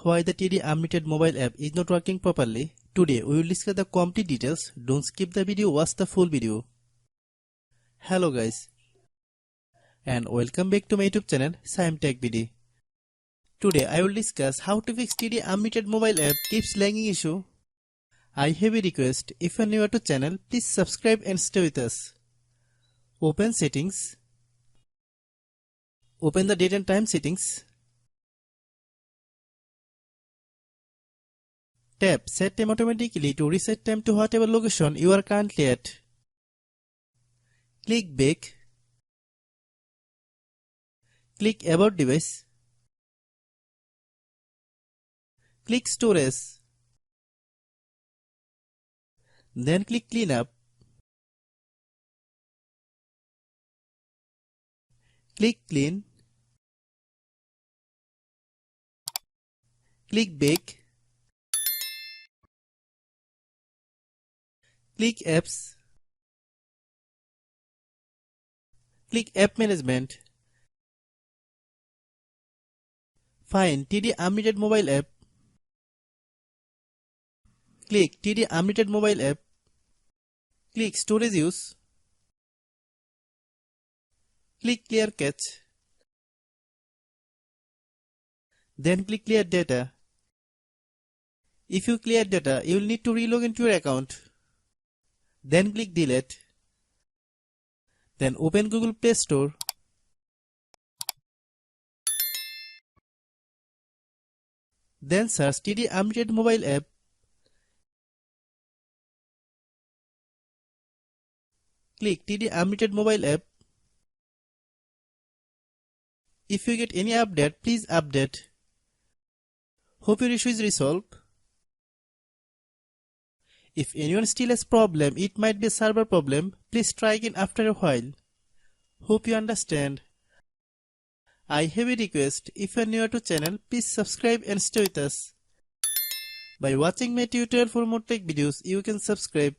Why the TD Unlimited mobile app is not working properly? Today we will discuss the complete details. Don't skip the video, watch the full video. Hello guys, and welcome back to my YouTube channel Shaem Tech BD. Today I will discuss how to fix TD Unlimited mobile app keeps lagging issue. I have a request. If you are new to channel, please subscribe and stay with us. Open settings. Open the date and time settings. Tap Set Time automatically to reset time to whatever location you are currently at. Click Back. Click About Device. Click Storage. Then click Cleanup. Click Clean. Click Back. Click Apps. Click App Management. Find TD Unlimited mobile app. Click TD Unlimited mobile app. Click Storage Use. Click Clear Cache. Then click Clear Data. If you clear data, you will need to relog into your account. Then click Delete. Then open Google Play Store. Then search TD Unlimited mobile app. Click TD Unlimited mobile app. If you get any update, please update. Hope your issue is resolved. If anyone still has problem, it might be a server problem. Please try again after a while. Hope you understand. I have a request. If you are new to channel, please subscribe and stay with us. By watching my tutorial for more tech videos, you can subscribe.